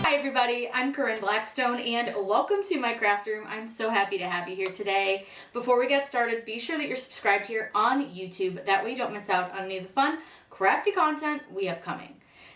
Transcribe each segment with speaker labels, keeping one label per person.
Speaker 1: Hi everybody, I'm Corinne Blackstone and welcome to my craft room. I'm so happy to have you here today. Before we get started, be sure that you're subscribed here on YouTube. That way you don't miss out on any of the fun, crafty content we have coming.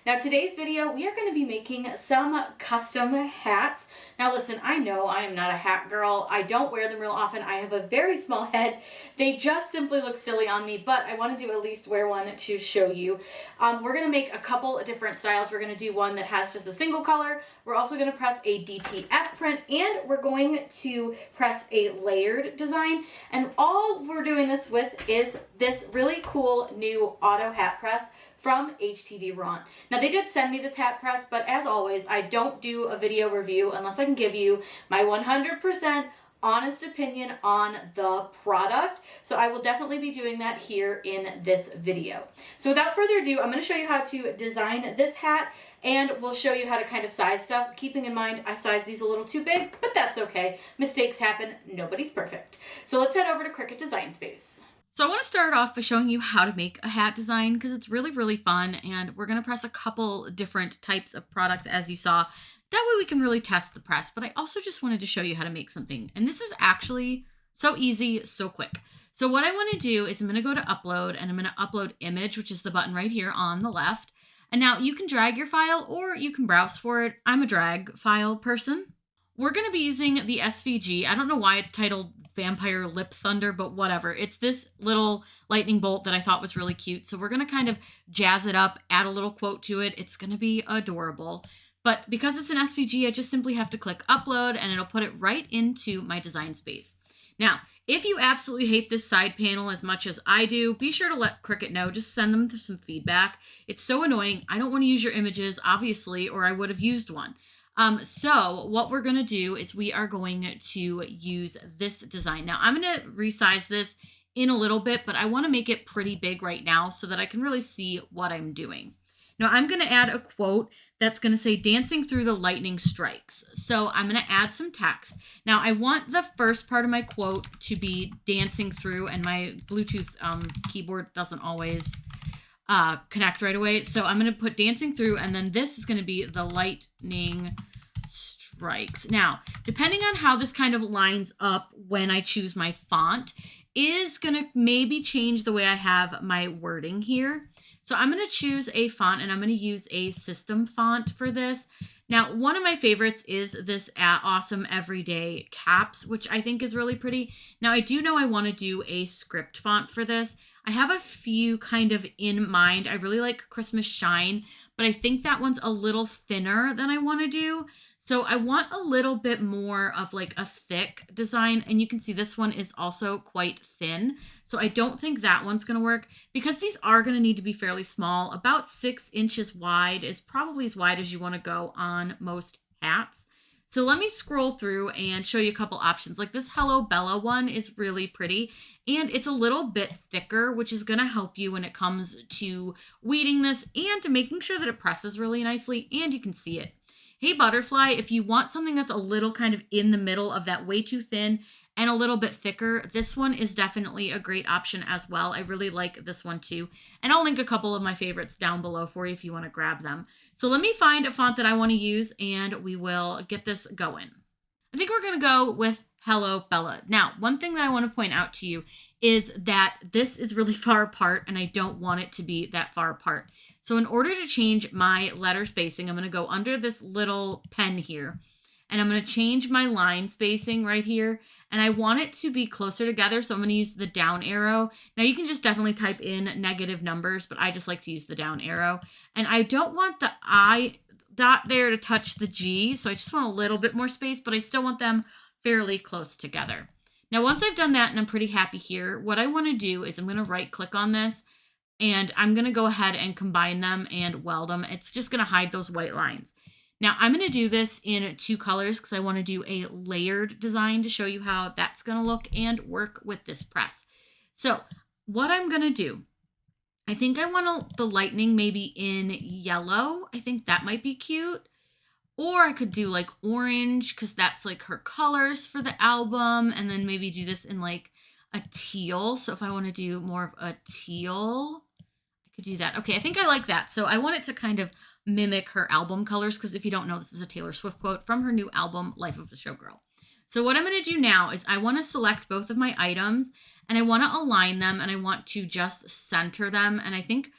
Speaker 1: Now today's video, we are going to be making some custom hats. Now listen, I know I am not a hat girl. I don't wear them real often. I have a very small head. They just simply look silly on me, but I want to at least wear one to show you. We're going to make a couple of different styles. We're going to do one that has just a single color. We're also going to press a DTF print, and we're going to press a layered design. And all we're doing this with is this really cool new auto hat press from HTVRONT. Now they did send me this hat press, but as always, I don't do a video review unless I can give you my 100% honest opinion on the product. So I will definitely be doing that here in this video. So without further ado, I'm going to show you how to design this hat, and we'll show you how to kind of size stuff, keeping in mind I sized these a little too big, but that's okay. Mistakes happen. Nobody's perfect. So let's head over to Cricut Design Space. So I want to start off by showing you how to make a hat design because it's really, really fun, and we're going to press a couple different types of products as you saw. That way we can really test the press, but I also just wanted to show you how to make something. And this is actually so easy, so quick. So what I want to do is I'm going to go to upload, and I'm going to upload image, which is the button right here on the left. And now you can drag your file or you can browse for it. I'm a drag file person. We're going to be using the SVG. I don't know why it's titled Vampire Lip Thunder, but whatever. It's this little lightning bolt that I thought was really cute. So we're going to kind of jazz it up, add a little quote to it. It's going to be adorable. But because it's an SVG, I just simply have to click upload and it'll put it right into my design space. Now, if you absolutely hate this side panel as much as I do, be sure to let Cricut know. Just send them some feedback. It's so annoying. I don't want to use your images, obviously, or I would have used one. So what we're going to do is we are going to use this design. Now I'm going to resize this in a little bit, but I want to make it pretty big right now so that I can really see what I'm doing. Now I'm going to add a quote that's going to say dancing through the lightning strikes. So I'm going to add some text. Now I want the first part of my quote to be dancing through, and my Bluetooth keyboard doesn't always connect right away. So I'm going to put dancing through, and then this is going to be the lightning strikes. Now, depending on how this kind of lines up when I choose my font is going to maybe change the way I have my wording here. So I'm going to choose a font, and I'm going to use a system font for this. Now, one of my favorites is this awesome everyday caps, which I think is really pretty. Now, I do know I want to do a script font for this. I have a few kind of in mind. I really like Christmas Shine, but I think that one's a little thinner than I want to do. So I want a little bit more of like a thick design, and you can see this one is also quite thin. So I don't think that one's going to work because these are going to need to be fairly small. About 6 inches wide is probably as wide as you want to go on most hats. So let me scroll through and show you a couple options. Like this Hello Bella one is really pretty, and it's a little bit thicker, which is going to help you when it comes to weeding this and to making sure that it presses really nicely and you can see it. Hey Butterfly, if you want something that's a little kind of in the middle of that way too thin and a little bit thicker, this one is definitely a great option as well. I really like this one too. And I'll link a couple of my favorites down below for you if you want to grab them. So let me find a font that I want to use and we will get this going. I think we're going to go with Hello Bella. Now, one thing that I want to point out to you is that this is really far apart and I don't want it to be that far apart. So in order to change my letter spacing, I'm going to go under this little pen here, and I'm going to change my line spacing right here, and I want it to be closer together, so I'm going to use the down arrow. Now you can just definitely type in negative numbers, but I just like to use the down arrow. And I don't want the I dot there to touch the G, so I just want a little bit more space, but I still want them fairly close together. Now once I've done that and I'm pretty happy here, what I want to do is I'm going to right click on this, and I'm going to go ahead and combine them and weld them. It's just going to hide those white lines. Now I'm going to do this in 2 colors because I want to do a layered design to show you how that's going to look and work with this press. So what I'm going to do, I think I want the lightning maybe in yellow. I think that might be cute. Or I could do like orange because that's like her colors for the album. And then maybe do this in like a teal. So if I want to do more of a teal, I could do that. Okay, I think I like that. So I want it to kind of mimic her album colors, because if you don't know, this is a Taylor Swift quote from her new album, Life of a Showgirl. So what I'm going to do now is I want to select both of my items and I want to align them and I want to just center them. And I think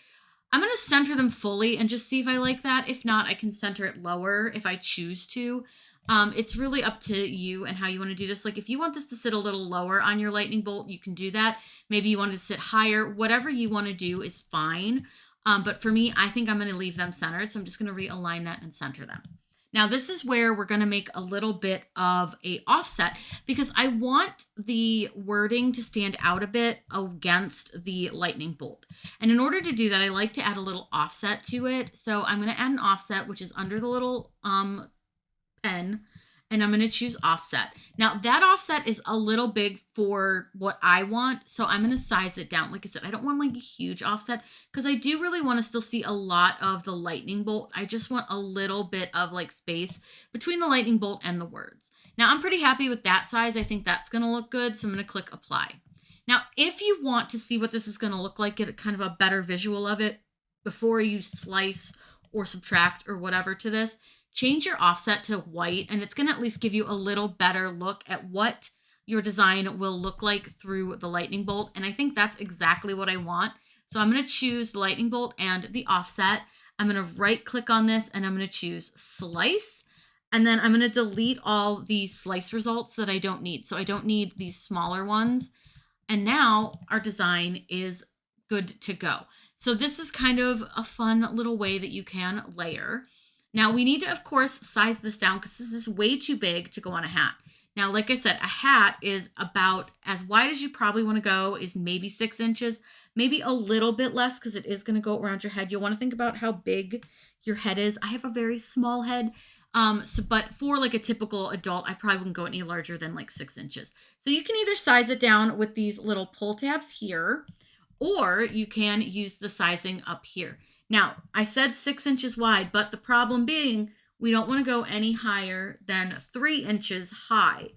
Speaker 1: I'm going to center them fully and just see if I like that. If not, I can center it lower if I choose to. It's really up to you and how you want to do this. Like if you want this to sit a little lower on your lightning bolt, you can do that. Maybe you want it to sit higher. Whatever you want to do is fine. But for me, I think I'm going to leave them centered. So I'm just going to realign that and center them. Now this is where we're going to make a little bit of a offset because I want the wording to stand out a bit against the lightning bolt. And in order to do that, I like to add a little offset to it. So I'm going to add an offset, which is under the little pen, and I'm going to choose offset. Now that offset is a little big for what I want. So I'm going to size it down. Like I said, I don't want like a huge offset because I do really want to still see a lot of the lightning bolt. I just want a little bit of like space between the lightning bolt and the words. Now I'm pretty happy with that size. I think that's going to look good. So I'm going to click apply. Now, if you want to see what this is going to look like, get kind of a better visual of it before you slice or subtract or whatever to this, change your offset to white, and it's going to at least give you a little better look at what your design will look like through the lightning bolt. And I think that's exactly what I want. So I'm going to choose the lightning bolt and the offset. I'm going to right click on this and I'm going to choose slice. And then I'm going to delete all the slice results that I don't need. So I don't need these smaller ones. And now our design is good to go. So this is kind of a fun little way that you can layer. Now we need to, of course, size this down because this is way too big to go on a hat. Now, like I said, a hat is about as wide as you probably want to go, is maybe 6 inches, maybe a little bit less because it is going to go around your head. You'll want to think about how big your head is. I have a very small head. But for like a typical adult, I probably wouldn't go any larger than like 6 inches. So you can either size it down with these little pull tabs here, or you can use the sizing up here. Now, I said 6 inches wide, but the problem being we don't want to go any higher than 3 inches high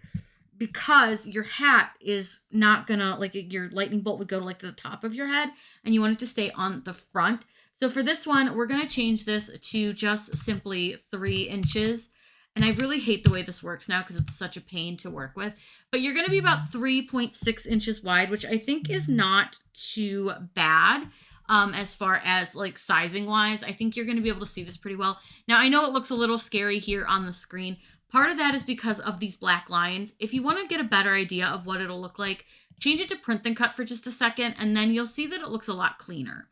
Speaker 1: because your hat is not gonna, like your lightning bolt would go to like the top of your head and you want it to stay on the front. So for this one, we're gonna change this to just simply 3 inches. And I really hate the way this works now because it's such a pain to work with. But you're going to be about 3.6 inches wide, which I think is not too bad as far as like sizing wise. I think you're going to be able to see this pretty well. Now, I know it looks a little scary here on the screen. Part of that is because of these black lines. If you want to get a better idea of what it'll look like, change it to print then cut for just a second, and then you'll see that it looks a lot cleaner.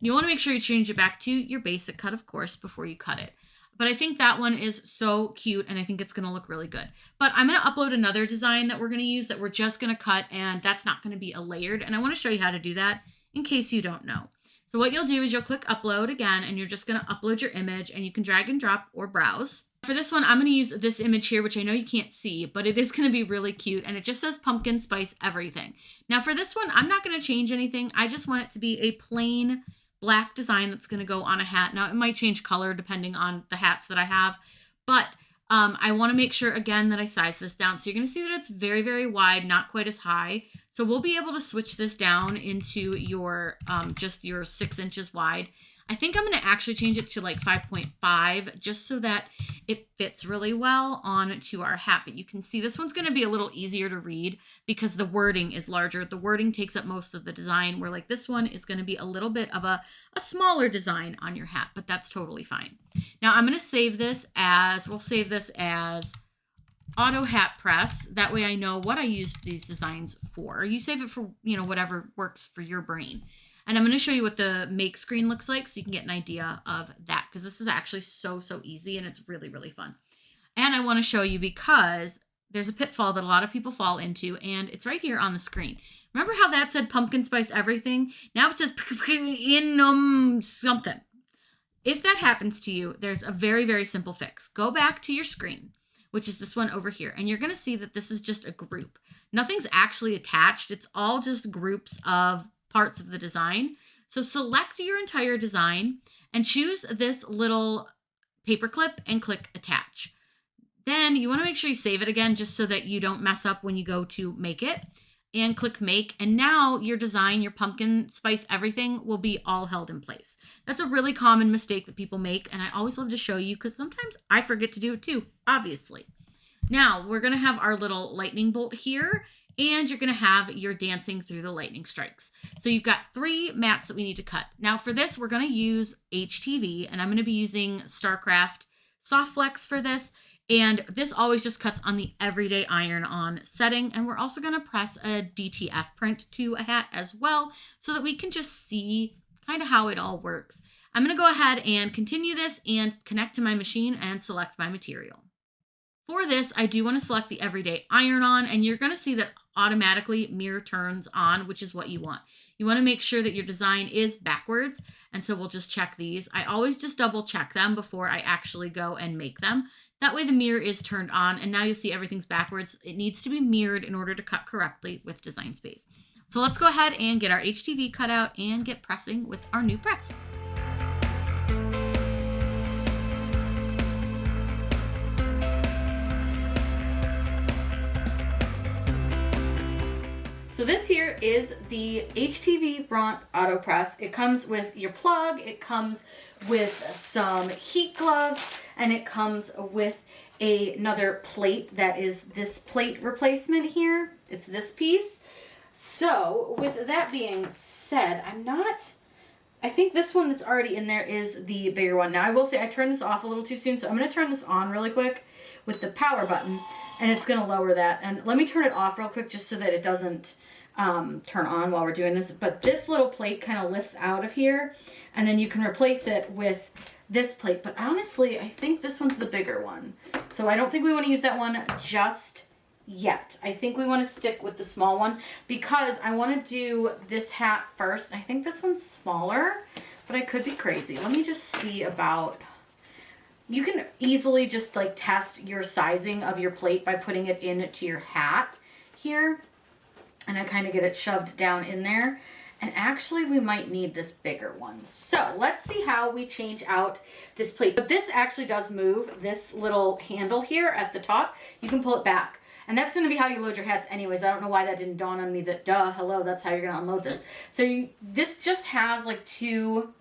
Speaker 1: You want to make sure you change it back to your basic cut, of course, before you cut it. But I think that one is so cute and I think it's going to look really good. But I'm going to upload another design that we're going to use that we're just going to cut, and that's not going to be a layered. And I want to show you how to do that in case you don't know. So what you'll do is you'll click upload again, and you're just going to upload your image, and you can drag and drop or browse. For this one, I'm going to use this image here, which I know you can't see, but it is going to be really cute. And it just says pumpkin spice everything. Now for this one, I'm not going to change anything. I just want it to be a plain black design that's going to go on a hat. Now it might change color depending on the hats that I have, but I want to make sure again that I size this down. So you're going to see that it's very, very wide, not quite as high. So we'll be able to switch this down into your just your 6 inches wide. I think I'm going to actually change it to like 5.5 just so that it fits really well onto our hat. But you can see this one's going to be a little easier to read because the wording is larger. The wording takes up most of the design, where like this one is going to be a little bit of a smaller design on your hat, but that's totally fine. Now I'm going to save this as, we'll save this as Auto Hat Press. That way I know what I used these designs for. You save it for, you know, whatever works for your brain. And I'm going to show you what the make screen looks like so you can get an idea of that, because this is actually so easy and it's really, really fun. And I want to show you because there's a pitfall that a lot of people fall into, and it's right here on the screen. Remember how that said pumpkin spice everything? Now it says in something. If that happens to you, there's a very, very simple fix. Go back to your screen, which is this one over here, and you're going to see that this is just a group. Nothing's actually attached. It's all just groups of parts of the design. So select your entire design and choose this little paper clip and click attach. Then you want to make sure you save it again just so that you don't mess up when you go to make it. and click make. And now your design, your pumpkin spice, everything will be all held in place. That's a really common mistake that people make. And I always love to show you because sometimes I forget to do it too, obviously. Now we're going to have our little lightning bolt here, and you're going to have your dancing through the lightning strikes. So you've got 3 mats that we need to cut. Now for this, we're going to use HTV, and I'm going to be using StarCraft Soft Flex for this. And this always just cuts on the everyday iron-on setting. And we're also going to press a DTF print to a hat as well so that we can just see kind of how it all works. I'm going to go ahead and continue this and connect to my machine and select my material. For this, I do want to select the everyday iron-on, and you're going to see that automatically mirror turns on, which is what you want. You want to make sure that your design is backwards, and so we'll just check these. I always just double check them before I actually go and make them. That way the mirror is turned on, and now you'll see everything's backwards. It needs to be mirrored in order to cut correctly with Design Space. So let's go ahead and get our HTV cut out and get pressing with our new press. So this here is the HTVRONT Auto Press. It comes with your plug, it comes with some heat gloves, and it comes with another plate that is this plate replacement here. It's this piece. So with that being said, I think this one that's already in there is the bigger one. Now I will say I turned this off a little too soon, so I'm going to turn this on really quick with the power button, and it's going to lower that. And let me turn it off real quick just so that it doesn't turn on while we're doing this. But this little plate kind of lifts out of here, and then you can replace it with this plate. But honestly, I think this one's the bigger one. So I don't think we want to use that one just yet. I think we want to stick with the small one because I want to do this hat first. I think this one's smaller, but I could be crazy. Let me just see about... You can easily just like test your sizing of your plate by putting it into your hat here. And I kind of get it shoved down in there. And actually we might need this bigger one. So let's see how we change out this plate. But this actually does move. This little handle here at the top, you can pull it back. And that's going to be how you load your hats anyways. I don't know why that didn't dawn on me that, hello, that's how you're going to unload this. So this just has like 2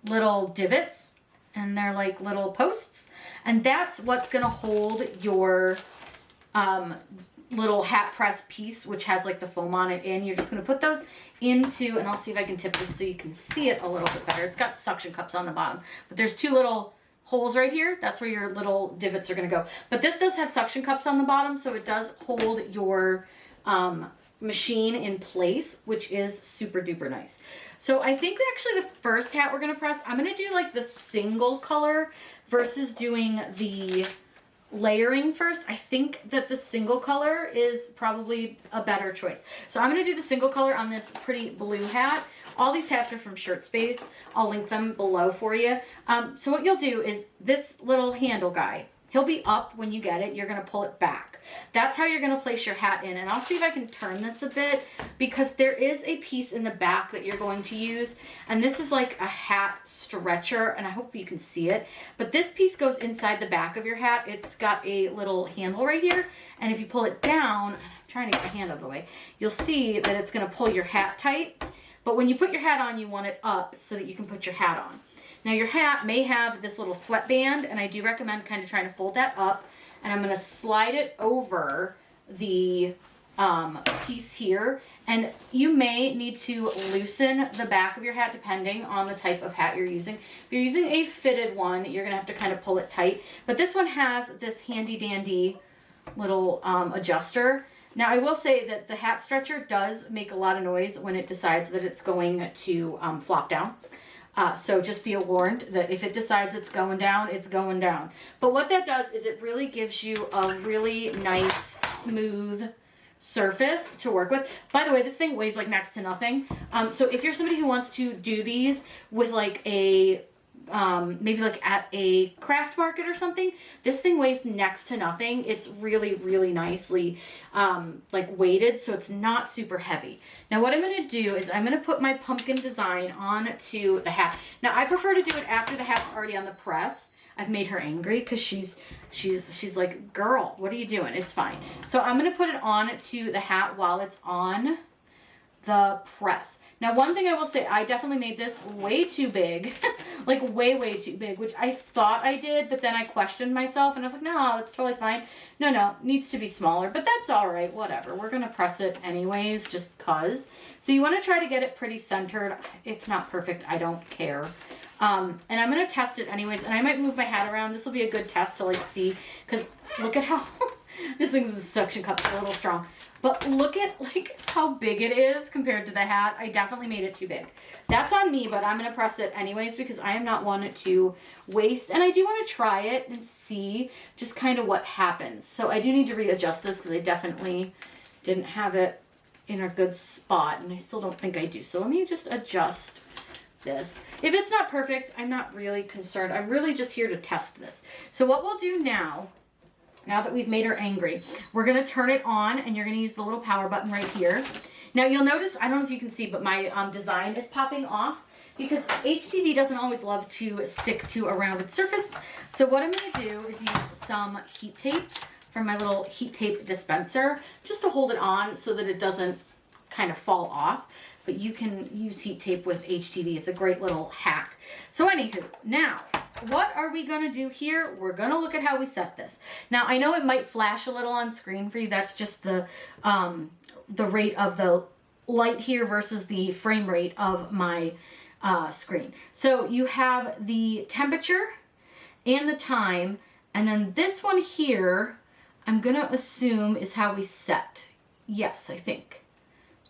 Speaker 1: little divots, and they're like little posts. And that's what's going to hold your little hat press piece, which has like the foam on it in. You're just going to put those into, and I'll see if I can tip this so you can see it a little bit better. It's got suction cups on the bottom, but there's 2 little holes right here. That's where your little divots are going to go. But this does have suction cups on the bottom, so it does hold your machine in place, which is super duper nice. So I think actually the first hat we're going to press, I'm going to do like the single color versus doing the layering first. I think that the single color is probably a better choice. So I'm going to do the single color on this pretty blue hat. All these hats are from Shirt Space. I'll link them below for you. So what you'll do is this little handle guy, he'll be up when you get it. You're going to pull it back. That's how you're going to place your hat in. And I'll see if I can turn this a bit because there is a piece in the back that you're going to use. And this is like a hat stretcher, and I hope you can see it. But this piece goes inside the back of your hat. It's got a little handle right here. And if you pull it down, I'm trying to get my hand out of the way, you'll see that it's going to pull your hat tight. But when you put your hat on, you want it up so that you can put your hat on. Now your hat may have this little sweatband, and I do recommend kind of trying to fold that up. And I'm going to slide it over the piece here. And you may need to loosen the back of your hat depending on the type of hat you're using. If you're using a fitted one, you're going to have to kind of pull it tight. But this one has this handy dandy little adjuster. Now I will say that the hat stretcher does make a lot of noise when it decides that it's going to flop down. So just be warned that if it decides it's going down, it's going down. But what that does is it really gives you a really nice, smooth surface to work with. By the way, this thing weighs like next to nothing. So if you're somebody who wants to do these with like a maybe like at a craft market or something. This thing weighs next to nothing. It's really, really nicely like weighted, so it's not super heavy. Now what I'm going to do is I'm going to put my pumpkin design onto the hat. Now I prefer to do it after the hat's already on the press. I've made her angry because she's like, girl, what are you doing? It's fine. So I'm going to put it on to the hat while it's on the press. Now, one thing I will say, I definitely made this way too big, like way too big, which I thought I did, but then I questioned myself and I was like, no, that's totally fine. No, it needs to be smaller, but that's all right, whatever. We're going to press it anyways, just cause. So you want to try to get it pretty centered. It's not perfect. I don't care. And I'm going to test it anyways, and I might move my hat around. This will be a good test to like see, because look at how this thing's suction cup's a little strong. But look at like how big it is compared to the hat. I definitely made it too big. That's on me, but I'm going to press it anyways because I am not one to waste. And I do want to try it and see just kind of what happens. So I do need to readjust this because I definitely didn't have it in a good spot. And I still don't think I do. So let me just adjust this. If it's not perfect, I'm not really concerned. I'm really just here to test this. So what we'll do now that we've made her angry, we're going to turn it on and you're going to use the little power button right here. Now you'll notice, I don't know if you can see, but my design is popping off because HTV doesn't always love to stick to a rounded surface. So what I'm going to do is use some heat tape from my little heat tape dispenser just to hold it on so that it doesn't kind of fall off. But you can use heat tape with HTV. It's a great little hack. So anywho, now, what are we going to do here? We're going to look at how we set this. Now, I know it might flash a little on screen for you. That's just the rate of the light here versus the frame rate of my screen. So you have the temperature and the time. And then this one here, I'm going to assume is how we set. Yes, I think.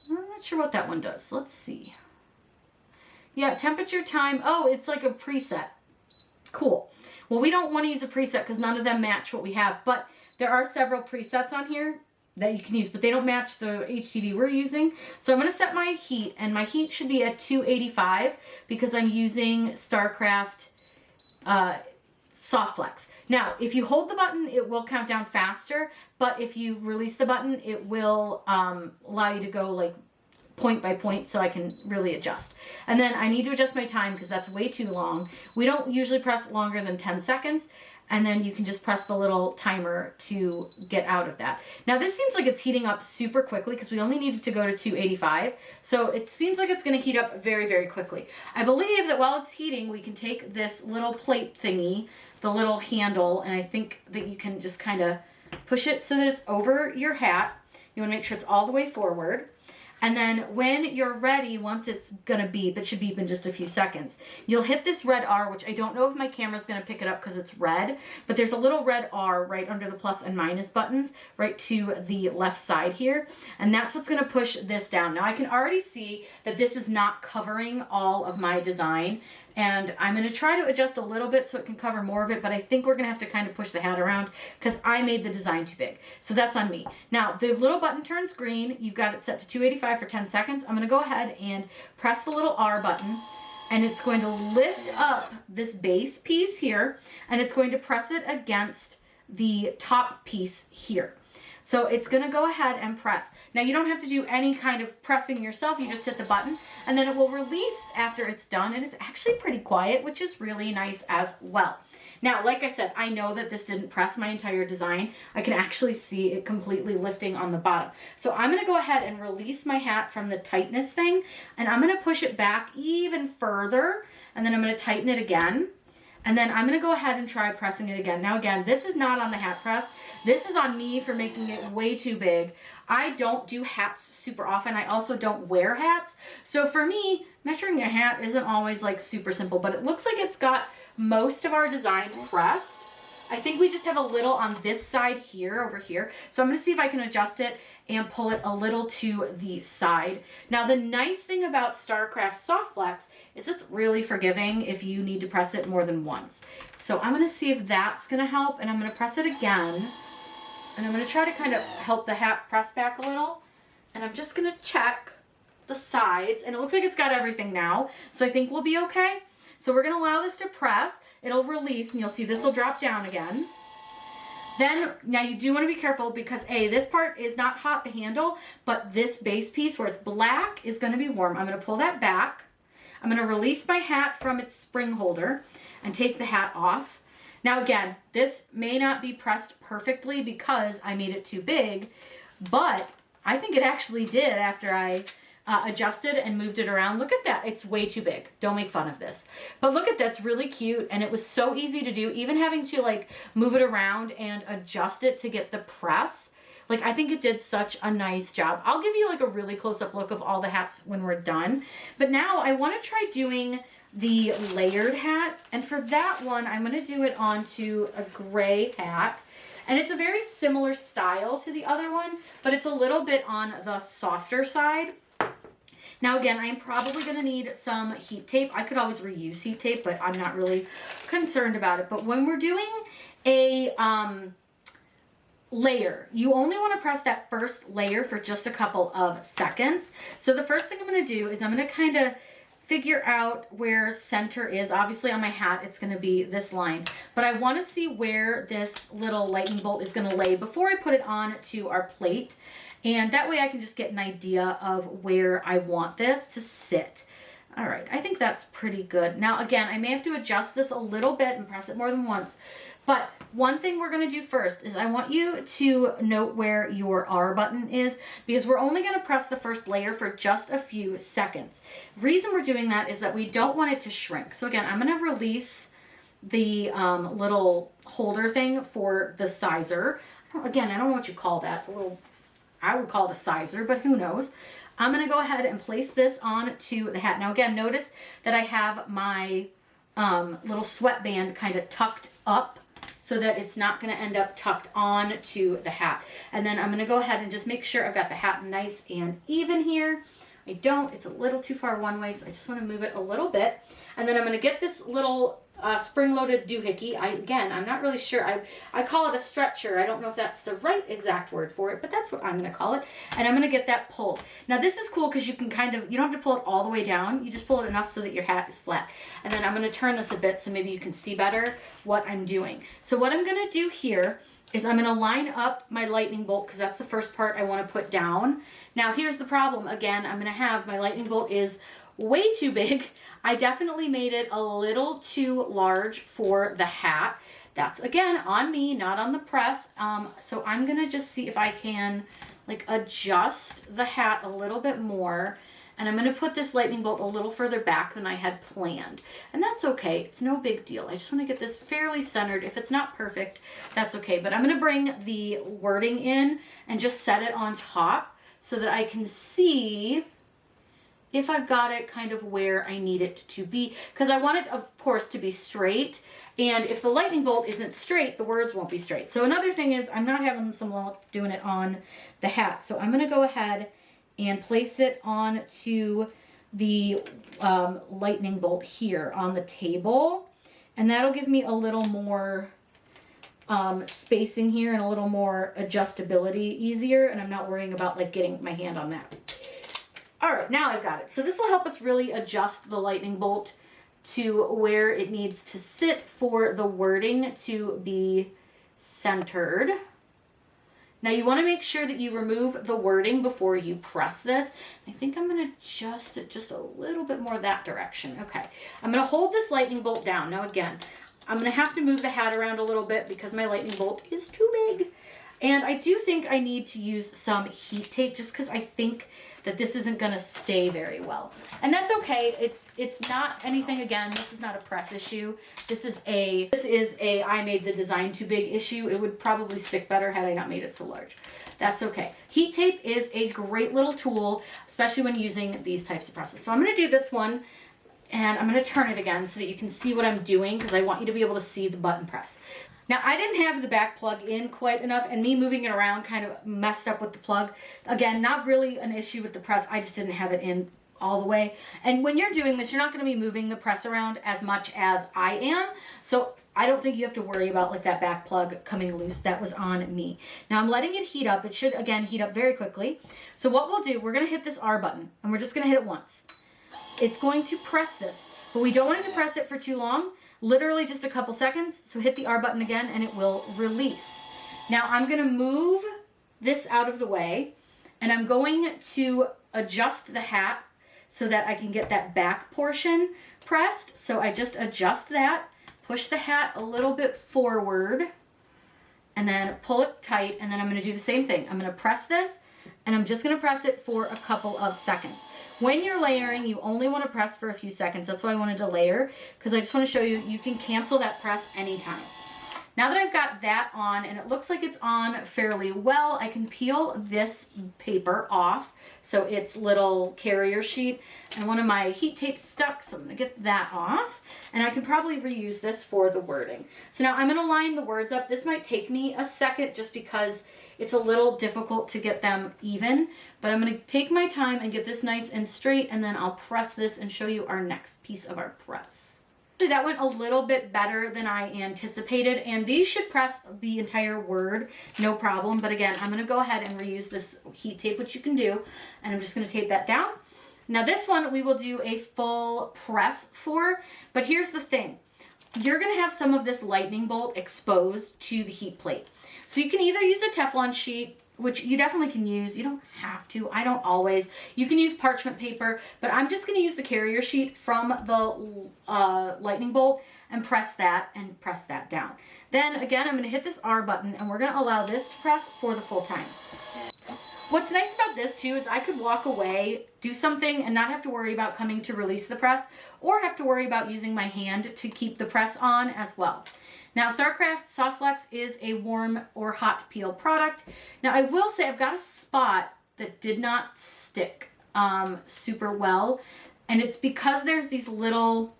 Speaker 1: I'm not sure what that one does. Let's see. Yeah, temperature, time. Oh, it's like a preset. Cool. Well, we don't want to use a preset because none of them match what we have, but there are several presets on here that you can use, but they don't match the HTV we're using. So I'm going to set my heat, and my heat should be at 285 because I'm using StarCraft Soft Flex. Now, if you hold the button, it will count down faster, but if you release the button, it will allow you to go like point by point so I can really adjust. And then I need to adjust my time because that's way too long. We don't usually press longer than 10 seconds. And then you can just press the little timer to get out of that. Now this seems like it's heating up super quickly because we only needed to go to 285. So it seems like it's going to heat up very, very quickly. I believe that while it's heating, we can take this little plate thingy, the little handle, and I think that you can just kind of push it so that it's over your hat. You want to make sure it's all the way forward. And then when you're ready, once it's going to beep, it should beep in just a few seconds, you'll hit this red R, which I don't know if my camera's going to pick it up because it's red, but there's a little red R right under the plus and minus buttons right to the left side here. And that's what's going to push this down. Now I can already see that this is not covering all of my design. And I'm going to try to adjust a little bit so it can cover more of it, but I think we're going to have to kind of push the hat around because I made the design too big. So that's on me. Now, the little button turns green. You've got it set to 285 for 10 seconds. I'm going to go ahead and press the little R button, and it's going to lift up this base piece here, and it's going to press it against the top piece here. So it's going to go ahead and press. Now you don't have to do any kind of pressing yourself. You just hit the button and then it will release after it's done. And it's actually pretty quiet, which is really nice as well. Now, like I said, I know that this didn't press my entire design. I can actually see it completely lifting on the bottom. So I'm going to go ahead and release my hat from the tightness thing. And I'm going to push it back even further. And then I'm going to tighten it again. And then I'm going to go ahead and try pressing it again. Now again, this is not on the hat press. This is on me for making it way too big. I don't do hats super often. I also don't wear hats. So for me, measuring a hat isn't always like super simple, but it looks like it's got most of our design pressed. I think we just have a little on this side here, over here. So I'm going to see if I can adjust it and pull it a little to the side. Now, the nice thing about StarCraft Soft Flex is it's really forgiving if you need to press it more than once. So I'm going to see if that's going to help, and I'm going to press it again. And I'm going to try to kind of help the hat press back a little. And I'm just going to check the sides, and it looks like it's got everything now. So I think we'll be okay. So we're gonna allow this to press. It'll release and you'll see this will drop down again. Then, now you do want to be careful because this part is not hot to handle, but this base piece where it's black is going to be warm. I'm going to pull that back. I'm going to release my hat from its spring holder and take the hat off. Now again, this may not be pressed perfectly because I made it too big, but I think it actually did after I adjusted and moved it around. Look at that. It's way too big. Don't make fun of this. But look at that's really cute, and it was so easy to do, even having to like move it around and adjust it to get the press. Like, I think it did such a nice job. I'll give you like a really close-up look of all the hats when we're done. But now I want to try doing the layered hat, and for that one I'm going to do it onto a gray hat. And it's a very similar style to the other one, but it's a little bit on the softer side. Now again, I'm probably going to need some heat tape. I could always reuse heat tape, but I'm not really concerned about it. But when we're doing a layer, you only want to press that first layer for just a couple of seconds. So the first thing I'm going to do is I'm going to kind of figure out where center is. Obviously on my hat, it's going to be this line, but I want to see where this little lightning bolt is going to lay before I put it on to our plate. And that way I can just get an idea of where I want this to sit. All right, I think that's pretty good. Now again, I may have to adjust this a little bit and press it more than once. But one thing we're going to do first is I want you to note where your R button is, because we're only going to press the first layer for just a few seconds. The reason we're doing that is that we don't want it to shrink. So again, I'm going to release the little holder thing for the sizer. Again, I don't know what you call that. I would call it a sizer, but who knows. I'm going to go ahead and place this onto the hat. Now again, notice that I have my little sweatband kind of tucked up, so that it's not going to end up tucked on to the hat. And then I'm going to go ahead and just make sure I've got the hat nice and even here. I don't, it's a little too far one way, so I just want to move it a little bit. And then I'm going to get this little spring-loaded doohickey. Again, I'm not really sure. I call it a stretcher. I don't know if that's the right exact word for it, but that's what I'm going to call it. And I'm going to get that pulled. Now this is cool because you can you don't have to pull it all the way down. You just pull it enough so that your hat is flat. And then I'm going to turn this a bit so maybe you can see better what I'm doing. So what I'm going to do here is I'm going to line up my lightning bolt because that's the first part I want to put down. Now here's the problem. Again, I'm going to have my lightning bolt is way too big. I definitely made it a little too large for the hat. That's again on me, not on the press. So I'm gonna just see if I can like adjust the hat a little bit more, and I'm gonna put this lightning bolt a little further back than I had planned. And that's okay, it's no big deal. I just wanna get this fairly centered. If it's not perfect, that's okay. But I'm gonna bring the wording in and just set it on top so that I can see if I've got it kind of where I need it to be, because I want it, of course, to be straight. And if the lightning bolt isn't straight, the words won't be straight. So another thing is I'm not having some luck doing it on the hat. So I'm going to go ahead and place it onto the lightning bolt here on the table. And that'll give me a little more spacing here and a little more adjustability easier. And I'm not worrying about like getting my hand on that. All right, now I've got it. So this will help us really adjust the lightning bolt to where it needs to sit for the wording to be centered. Now you want to make sure that you remove the wording before you press this. I think I'm going to adjust it just a little bit more that direction. Okay, I'm going to hold this lightning bolt down. Now again, I'm going to have to move the hat around a little bit because my lightning bolt is too big. And I do think I need to use some heat tape just because I think that this isn't going to stay very well. And that's okay. It's not anything, again, this is not a press issue. This is a I made the design too big issue. It would probably stick better had I not made it so large. That's okay. Heat tape is a great little tool, especially when using these types of presses. So I'm going to do this one, and I'm going to turn it again so that you can see what I'm doing, because I want you to be able to see the button press. Now, I didn't have the back plug in quite enough, and me moving it around kind of messed up with the plug. Again, not really an issue with the press. I just didn't have it in all the way. And when you're doing this, you're not going to be moving the press around as much as I am. So I don't think you have to worry about like that back plug coming loose. That was on me. Now I'm letting it heat up. It should, again, heat up very quickly. So what we'll do, we're going to hit this R button, and we're just going to hit it once. It's going to press this. but we don't want to press it for too long, literally just a couple seconds. So hit the R button again and it will release. Now I'm going to move this out of the way and I'm going to adjust the hat so that I can get that back portion pressed. So I just adjust that, push the hat a little bit forward, and then pull it tight, and then I'm going to do the same thing. I'm going to press this, and I'm just going to press it for a couple of seconds. When you're layering, you only want to press for a few seconds. That's why I wanted to layer, because I just want to show you, you can cancel that press anytime. Now that I've got that on, and it looks like it's on fairly well, I can peel this paper off. So it's little carrier sheet, and one of my heat tapes stuck, so I'm gonna get that off. And I can probably reuse this for the wording. So now I'm gonna line the words up. This might take me a second just because it's a little difficult to get them even, but I'm gonna take my time and get this nice and straight, and then I'll press this and show you our next piece of our press. That went a little bit better than I anticipated, and these should press the entire word, no problem. But again, I'm going to go ahead and reuse this heat tape, which you can do, and I'm just going to tape that down. Now this one we will do a full press for, but here's the thing. You're going to have some of this lightning bolt exposed to the heat plate. So you can either use a Teflon sheet, which you definitely can use. You don't have to. I don't always. You can use parchment paper, but I'm just going to use the carrier sheet from the lightning bolt and press that down. Then again, I'm going to hit this R button, and we're going to allow this to press for the full time. What's nice about this too is I could walk away, do something, and not have to worry about coming to release the press, or have to worry about using my hand to keep the press on as well. Now, Starcraft Soft Flex is a warm or hot peel product. Now, I will say I've got a spot that did not stick super well, and it's because there's these little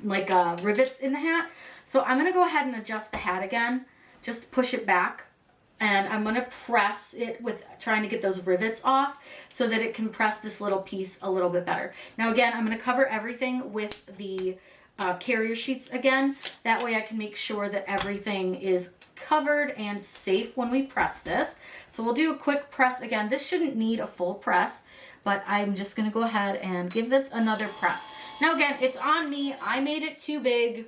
Speaker 1: like rivets in the hat. So I'm going to go ahead and adjust the hat again, just push it back, and I'm going to press it with trying to get those rivets off so that it can press this little piece a little bit better. Now, again, I'm going to cover everything with the carrier sheets again. That way I can make sure that everything is covered and safe when we press this. So we'll do a quick press again. This shouldn't need a full press, but I'm just going to go ahead and give this another press. Now again, it's on me. I made it too big.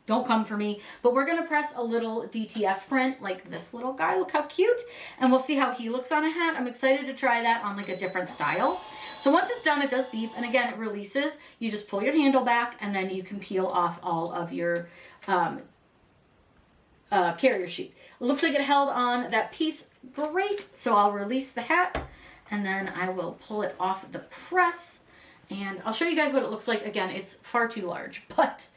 Speaker 1: Don't come for me. But we're going to press a little DTF print like this little guy. Look how cute. And we'll see how he looks on a hat. I'm excited to try that on like a different style. So once it's done, it does beep, and again, it releases. You just pull your handle back, and then you can peel off all of your carrier sheet. It looks like it held on that piece great, so I'll release the hat, and then I will pull it off the press, and I'll show you guys what it looks like. Again, it's far too large, but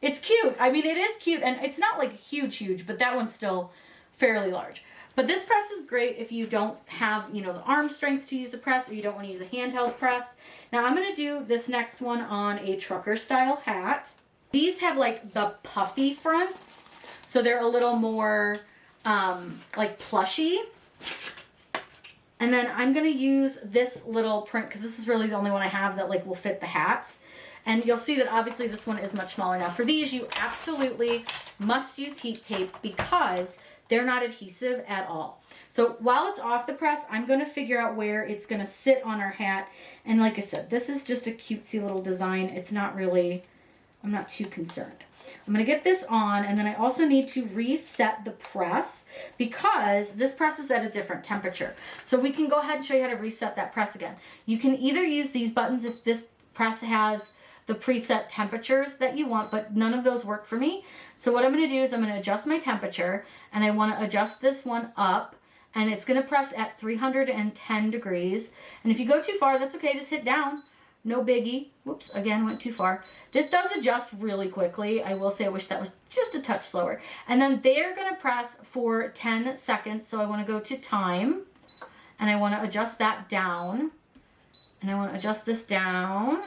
Speaker 1: it's cute. I mean, it is cute, and it's not like huge, but that one's still fairly large. But this press is great if you don't have, you know, the arm strength to use a press, or you don't want to use a handheld press. Now I'm going to do this next one on a trucker style hat. These have like the puffy fronts, so they're a little more like plushy. And then I'm going to use this little print because this is really the only one I have that like will fit the hats. And you'll see that obviously this one is much smaller. Now for these, you absolutely must use heat tape because they're not adhesive at all. So while it's off the press, I'm going to figure out where it's going to sit on our hat. And like I said, this is just a cutesy little design. It's not really, I'm not too concerned. I'm going to get this on, and then I also need to reset the press because this press is at a different temperature. So we can go ahead and show you how to reset that press again. You can either use these buttons if this press has the preset temperatures that you want, but none of those work for me. So what I'm going to do is I'm going to adjust my temperature, and I want to adjust this one up, and it's going to press at 310 degrees. And if you go too far, that's okay. Just hit down. No biggie. Whoops, again, went too far. This does adjust really quickly. I will say I wish that was just a touch slower. And then they're going to press for 10 seconds. So I want to go to time, and I want to adjust that down. And I want to adjust this down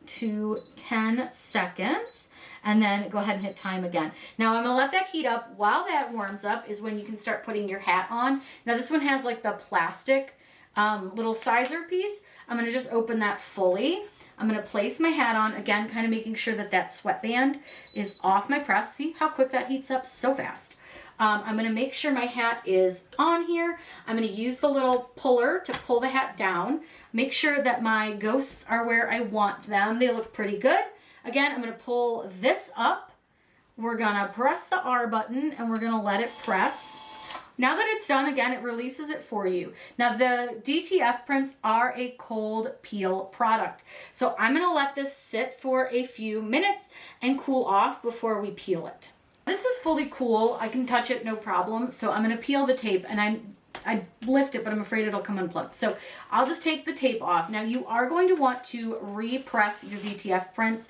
Speaker 1: to 10 seconds, and then go ahead and hit time again. Now I'm going to let that heat up. While that warms up is when you can start putting your hat on. Now this one has like the plastic little sizer piece. I'm going to just open that fully. I'm going to place my hat on, again, kind of making sure that that sweatband is off my press. See how quick that heats up? So fast. I'm going to make sure my hat is on here. I'm going to use the little puller to pull the hat down. Make sure that my ghosts are where I want them. They look pretty good. Again, I'm going to pull this up. We're going to press the R button and we're going to let it press. Now that it's done, again, it releases it for you. Now the DTF prints are a cold peel product. So I'm going to let this sit for a few minutes and cool off before we peel it. This is fully cool. I can touch it, no problem. So I'm going to peel the tape, and I lift it, but I'm afraid it'll come unplugged. So I'll just take the tape off. Now you are going to want to repress your DTF prints.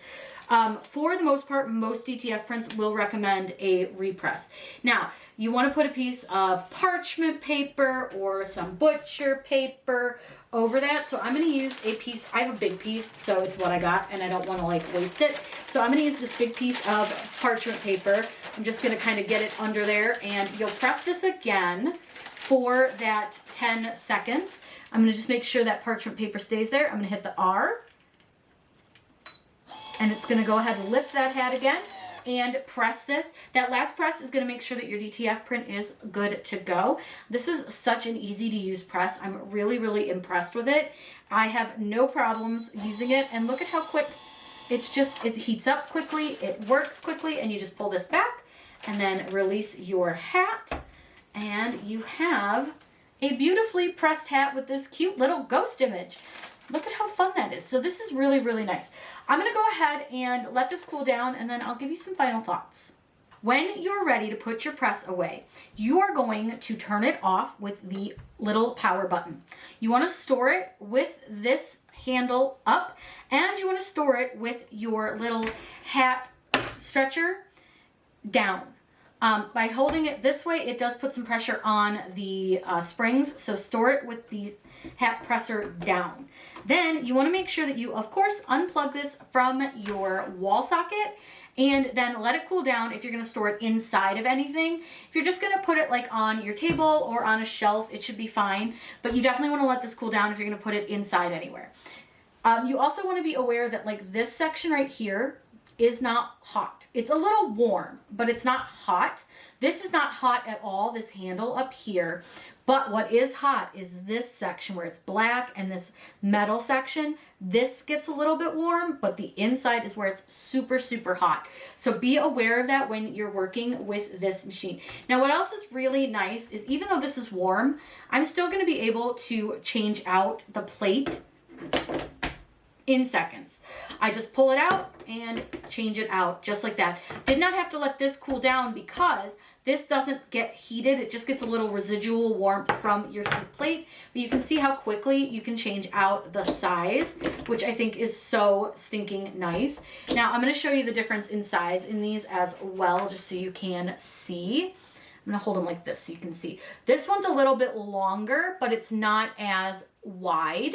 Speaker 1: For the most part, most DTF prints will recommend a repress. Now, you want to put a piece of parchment paper or some butcher paper over that. So I'm going to use a piece. I have a big piece, so it's what I got, and I don't want to like waste it. So I'm going to use this big piece of parchment paper. I'm just going to kind of get it under there, and you'll press this again for that 10 seconds. I'm going to just make sure that parchment paper stays there. I'm going to hit the R. And it's going to go ahead and lift that hat again and press this. That last press is going to make sure that your DTF print is good to go. This is such an easy to use press. I'm really, really impressed with it. I have no problems using it. And look at how quick it heats up quickly. It works quickly. And you just pull this back and then release your hat. And you have a beautifully pressed hat with this cute little ghost image. Look at how fun that is. So this is really, really nice. I'm going to go ahead and let this cool down, and then I'll give you some final thoughts. When you're ready to put your press away, you are going to turn it off with the little power button. You want to store it with this handle up, and you want to store it with your little hat stretcher down. By holding it this way, it does put some pressure on the springs, so store it with the hat presser down. Then you want to make sure that you, of course, unplug this from your wall socket and then let it cool down if you're going to store it inside of anything. If you're just going to put it like on your table or on a shelf, it should be fine, but you definitely want to let this cool down if you're going to put it inside anywhere. You also want to be aware that like this section right here is not hot. It's a little warm, but it's not hot. This is not hot at all, this handle up here. But what is hot is this section where it's black and this metal section. This gets a little bit warm, but the inside is where it's super, super hot. So be aware of that when you're working with this machine. Now, what else is really nice is even though this is warm, I'm still going to be able to change out the plate in seconds. I just pull it out and change it out just like that. Did not have to let this cool down because this doesn't get heated. It just gets a little residual warmth from your heat plate. But you can see how quickly you can change out the size, which I think is so stinking nice. Now I'm going to show you the difference in size in these as well, just so you can see. I'm going to hold them like this so you can see. This one's a little bit longer, but it's not as wide.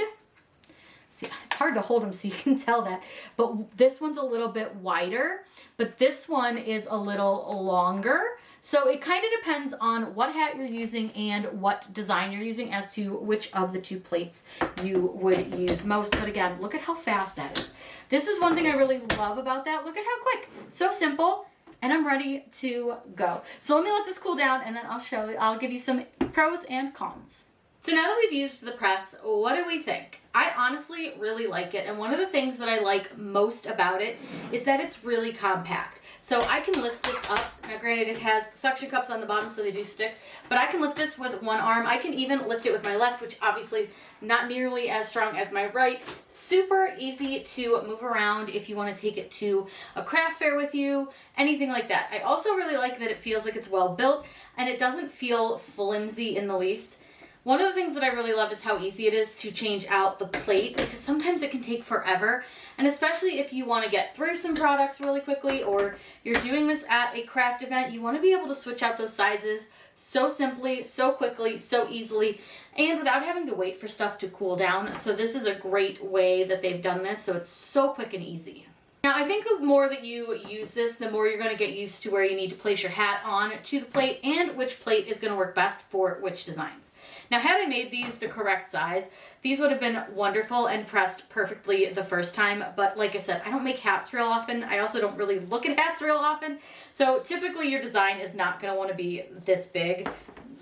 Speaker 1: See, it's hard to hold them so you can tell that, but this one's a little bit wider, but this one is a little longer. So it kind of depends on what hat you're using and what design you're using as to which of the two plates you would use most. But again, look at how fast that is. This is one thing I really love about that. Look at how quick, so simple, and I'm ready to go. So let me let this cool down and then I'll give you some pros and cons. So now that we've used the press, what do we think? I honestly really like it, and one of the things that I like most about it is that it's really compact. So I can lift this up. Now granted, it has suction cups on the bottom so they do stick, but I can lift this with one arm. I can even lift it with my left, which obviously not nearly as strong as my right. Super easy to move around if you want to take it to a craft fair with you, anything like that. I also really like that it feels like it's well built and it doesn't feel flimsy in the least. One of the things that I really love is how easy it is to change out the plate, because sometimes it can take forever, and especially if you want to get through some products really quickly or you're doing this at a craft event, you want to be able to switch out those sizes so simply, so quickly, so easily, and without having to wait for stuff to cool down. So this is a great way that they've done this, so it's so quick and easy. Now, I think the more that you use this, the more you're going to get used to where you need to place your hat on to the plate and which plate is going to work best for which designs. Now, had I made these the correct size, these would have been wonderful and pressed perfectly the first time. But like I said, I don't make hats real often. I also don't really look at hats real often. So typically your design is not going to want to be this big.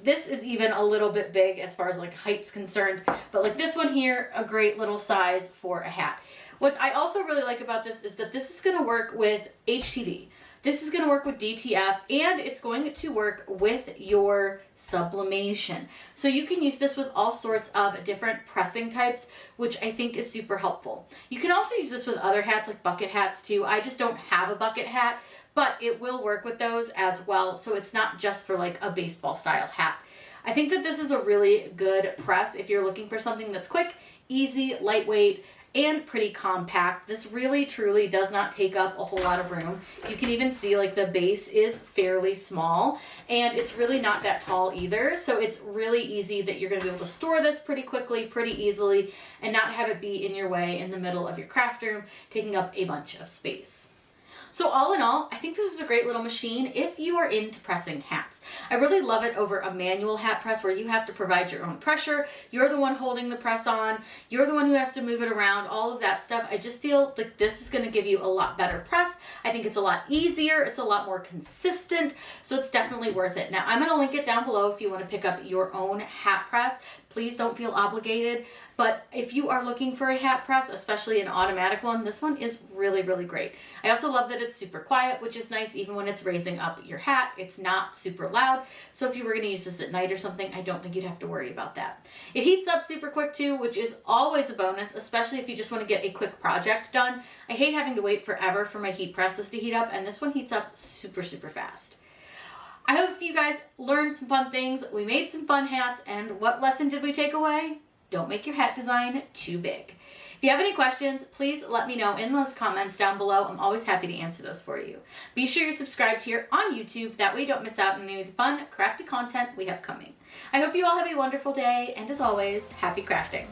Speaker 1: This is even a little bit big as far as like height's concerned, but like this one here, a great little size for a hat. What I also really like about this is that this is going to work with HTV. This is going to work with DTF, and it's going to work with your sublimation. So you can use this with all sorts of different pressing types, which I think is super helpful. You can also use this with other hats, like bucket hats too. I just don't have a bucket hat, but it will work with those as well. So it's not just for like a baseball style hat. I think that this is a really good press if you're looking for something that's quick, easy, lightweight, and pretty compact. This really truly does not take up a whole lot of room. You can even see like the base is fairly small, and it's really not that tall either. So it's really easy that you're going to be able to store this pretty quickly, pretty easily, and not have it be in your way in the middle of your craft room, taking up a bunch of space. So all in all, I think this is a great little machine if you are into pressing hats. I really love it over a manual hat press where you have to provide your own pressure. You're the one holding the press on. You're the one who has to move it around, all of that stuff. I just feel like this is going to give you a lot better press. I think it's a lot easier. It's a lot more consistent. So it's definitely worth it. Now I'm going to link it down below if you want to pick up your own hat press. Please don't feel obligated. But if you are looking for a hat press, especially an automatic one, this one is really, really great. I also love that it's super quiet, which is nice even when it's raising up your hat. It's not super loud. So if you were going to use this at night or something, I don't think you'd have to worry about that. It heats up super quick too, which is always a bonus, especially if you just want to get a quick project done. I hate having to wait forever for my heat presses to heat up, and this one heats up super, super fast. I hope you guys learned some fun things. We made some fun hats, and what lesson did we take away? Don't make your hat design too big. If you have any questions, please let me know in those comments down below. I'm always happy to answer those for you. Be sure you're subscribed here on YouTube. That way you don't miss out on any of the fun, crafty content we have coming. I hope you all have a wonderful day, and as always, happy crafting.